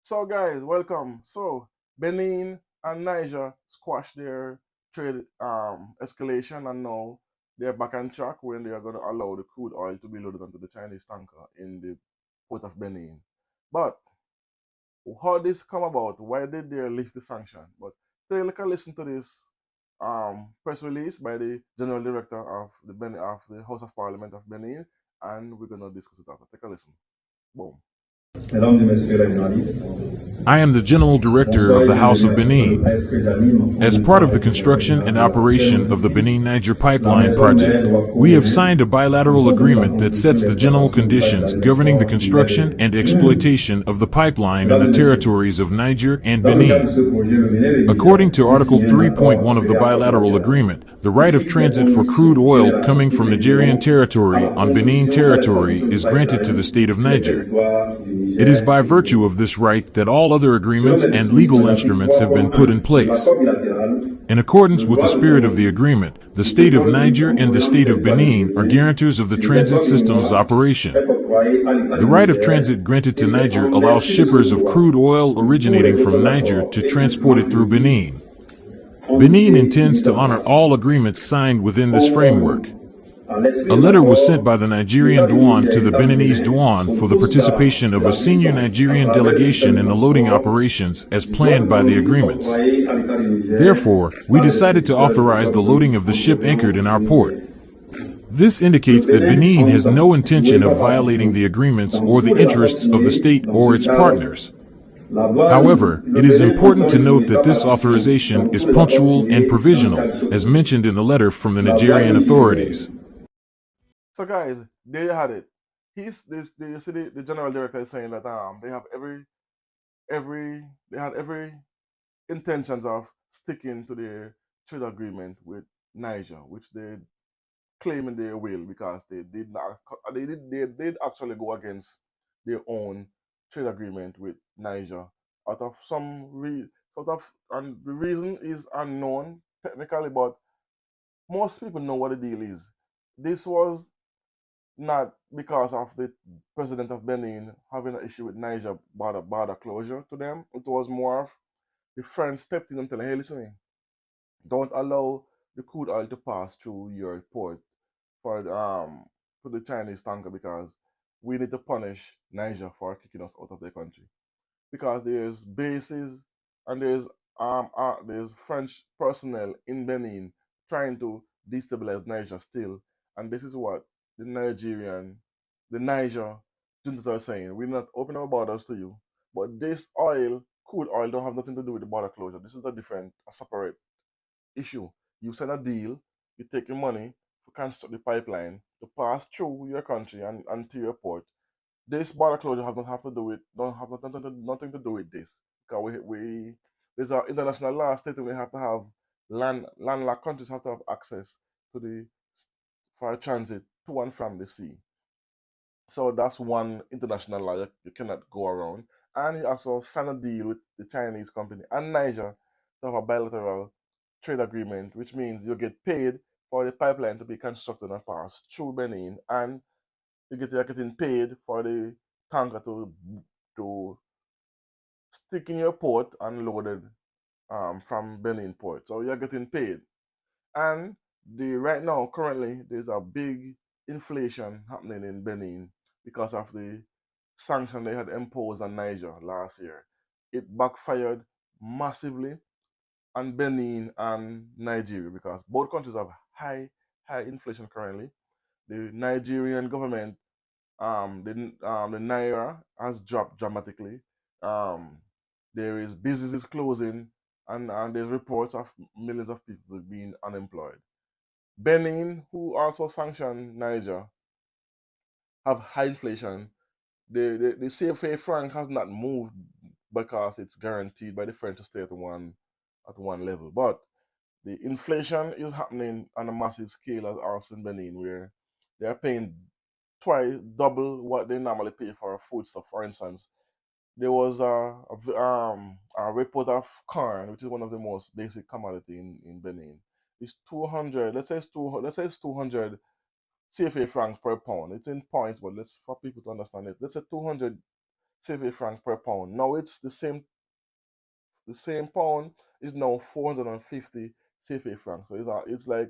So, guys, welcome. So, Benin and Niger squashed their trade escalation, and now they're back on track when they are going to allow the crude oil to be loaded onto the Chinese tanker in the port of Benin. But how this come about? Why did they lift the sanction? But take a listen to this press release by the General Director of the House of Parliament of Benin, and we're going to discuss it after. Take a listen. Boom. Mesdames et Messieurs les journalistes, I am the General Director bonsoir of et the House of bienvenue à Benin. ce presse que j'anime en As part of the collaboration construction and avec la operation of the chaîne Benin-Niger La pipeline méthode mère project, doit we have convenir signed a du bilateral fond de la agreement that construction sets the general d'exploitation du conditions pipeline governing the export construction and Niger-Bénin. exploitation of the pipeline in Mesdames the et Messieurs, territories of Niger and dans le cadre de Benin. ce projet, le Bénin et le According Niger to ont Article signé un accord 3.1 of the préalable bilateral bilatéral agreement, the qui right of fixe les transit for conditions crude oil coming générales from et Nigerian régionaux à territory la on Benin construction et à territory l'exploitation du is granted to the pipeline state of sur les Niger. territoires du It is Niger by et du virtue Bénin. of this right that all other Selon agreements les and dispositions legal de l'article instruments have been put in 3.1 de place. l'accord bilatéral, In accordance le with the droit de spirit of the préemption agreement, the qui state of dépend du Niger and the composant du state of territoire du Benin are Bénin guarantors of the sur le transit territoire system's béninois operation. est octroyé à l'État The du right of Niger transit granted et to fait Niger en allows vertu de ce shippers of droit crude oil que tous les originating from autres Niger accords to et transport instruments it through juridiques Benin. ont Benin été intends mis to en honor place all agreements signed within this framework. conformément à A l'esprit des letter was sent accords. by the L'État Nigerian du Douane Niger et to the l'État du Beninese Bénin Douane sont for the constamment participation de of a la senior puissance à Nigerian travers le système delegation de in the loading transport operations as du droit planned de by the conduite agreements. octroyé à l'État du Niger Therefore, we par les decided to instituteurs du authorize the protocole loading politique of the en ship anchored gouvernance in our du port. Niger. This Le indicates that Bénin Benin has no entend jouer intention sa of violating partition the agreements dans or the tous les rapports interests of the signés state dans ce or its cadre. partners. La douane, However, le it is Bénin important entend to note jouer sa that this partition authorization dans is tous les rapports punctual and signés dans le provisional, cadre de ce as projet. mentioned in the letter from the La douane Nigerian nigérienne. authorities. So, guys, there you had it. You see the general director is saying that they have every intentions of sticking to their trade agreement with Niger, which they claiming they will because they did actually go against their own trade agreement with Niger out of sort of, and the reason is unknown technically, but most people know what the deal is. This was not because of the president of Benin having an issue with Niger border closure to them. It was more of the French stepped in and telling, hey, listen, don't allow the crude oil to pass through your port for to the Chinese tanker because we need to punish Niger for kicking us out of their country. Because there's bases and there's French personnel in Benin trying to destabilize Niger still, and this is what the Niger juntas are saying. We're not opening our borders to you, but this crude oil, don't have nothing to do with the border closure. This is a separate issue. You send a deal, you take your money to construct the pipeline to pass through your country and to your port. This border closure has not have to do with don't have nothing to do with this. Because we there's an international law stating we have to have landlocked countries have to have access to the for transit to and from the sea. So that's one international law you cannot go around. And he also signed a deal with the Chinese company and Niger to have a bilateral trade agreement, which means you get paid for the pipeline to be constructed and passed through Benin, and you're getting paid for the tanker to stick in your port and loaded from Benin port. So you're getting paid. And right now, currently, there's a big inflation happening in Benin because of the sanction they had imposed on Niger last year. It backfired massively on Benin and Nigeria because both countries have high inflation currently. The Nigerian government, the naira has dropped dramatically. Um, there is businesses closing, and there's reports of millions of people being unemployed. Benin, who also sanctioned Niger, have high inflation. The CFA franc has not moved because it's guaranteed by the French to stay at one level. But the inflation is happening on a massive scale as also in Benin, where they are paying double what they normally pay for a foodstuff. For instance, there was a report of corn, which is one of the most basic commodity in Benin. It's 200. Let's say it's 200 CFA francs per pound. It's in points, but let's for people to understand it. Let's say 200 CFA franc per pound. Now it's the same pound is now 450 CFA francs. So it's like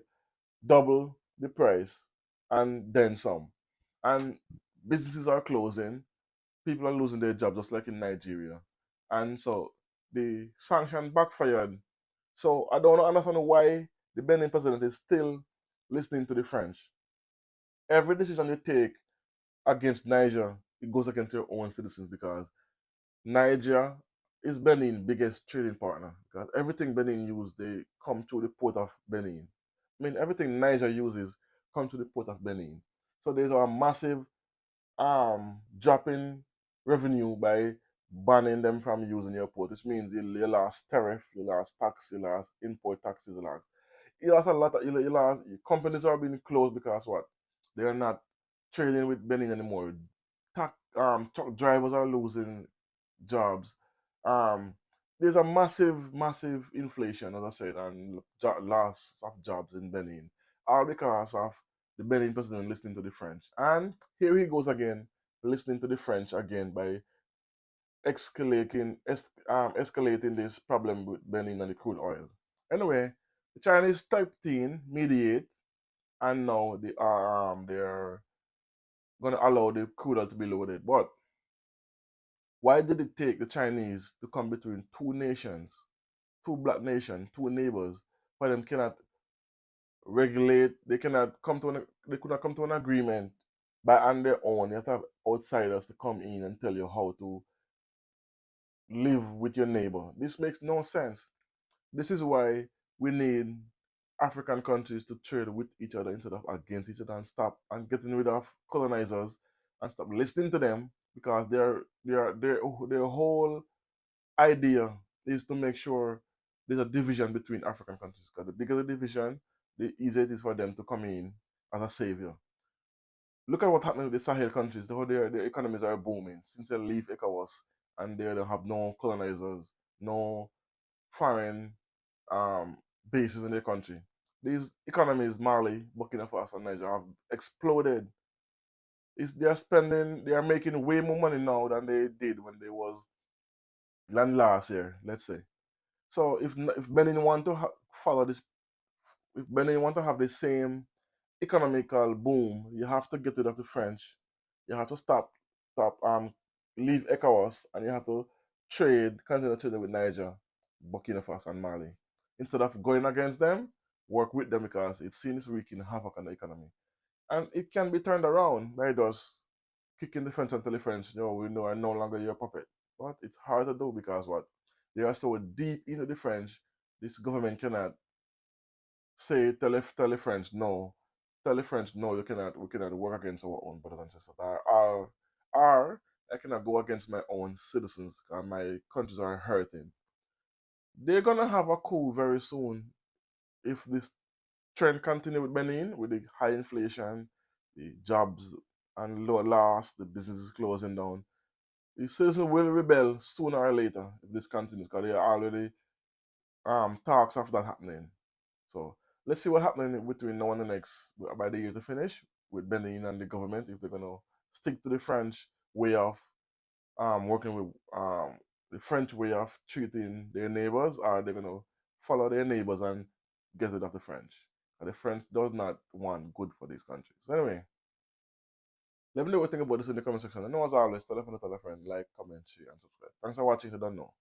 double the price and then some. And businesses are closing, people are losing their jobs, just like in Nigeria. And so the sanction backfired. So I don't understand why the Benin president is still listening to the French. Every decision you take against Niger, it goes against your own citizens because Niger is Benin's biggest trading partner. Because everything Benin uses, they come to the port of Benin. I mean, everything Niger uses comes to the port of Benin. So there's a massive drop in revenue by banning them from using your port, which means you lost tariff, you lost tax, you lost import taxes, you lost a lot of you lost companies are being closed because what? They are not trading with Benin anymore. Truck drivers are losing jobs. Um, there's a massive inflation, as I said, and loss of jobs in Benin, all because of the Benin president listening to the French. And here he goes again, listening to the French again by escalating this problem with Benin and the crude oil. Anyway, the Chinese stepped in, mediate, and now they're going to allow the crude oil to be loaded. But why did it take the Chinese to come between two nations, two black nations, two neighbors, for them cannot regulate, they could not come to an agreement by on their own. You have to have outsiders to come in and tell you how to live with your neighbor. This makes no sense. This is why we need African countries to trade with each other instead of against each other and stop and getting rid of colonizers and stop listening to them because their whole idea is to make sure there's a division between African countries. Because the bigger the division, the easier it is for them to come in as a savior. Look at what happened with the Sahel countries. Their economies are booming since they leave ECOWAS and they don't have no colonizers, no foreign um, bases in their country. These economies, Mali, Burkina Faso, and Niger, have exploded. They are making way more money now than they did when they was than last year, let's say. So if Benin want to follow this, if Benin want to have the same economical boom, you have to get rid of the French. You have to leave ECOWAS, and you have to continue trading with Niger, Burkina Faso, and Mali. Instead of going against them, work with them because it seems wreaking havoc on the economy. And it can be turned around by just kicking the French until the French, we know are no longer your puppet. But it's hard to do because what? They are so deep into the French, this government cannot say tell the French no. Tell the French no, we cannot work against our own brothers and sisters. Or I cannot go against my own citizens because my countries are hurting. They're gonna have a coup very soon if this trend continue with Benin with the high inflation, the jobs and low loss, the businesses closing down. The citizens will rebel sooner or later if this continues because there are already talks of that happening. So let's see what happens between now and the next by the year to finish with Benin and the government if they're gonna stick to the French way of working with the French way of treating their neighbors, or they're gonna follow their neighbors and get rid of the French. And the French does not want good for these countries. So anyway, let me know what you think about this in the comment section. And as always, tell a friend, like, comment, share, and subscribe. Thanks for watching. If you don't know.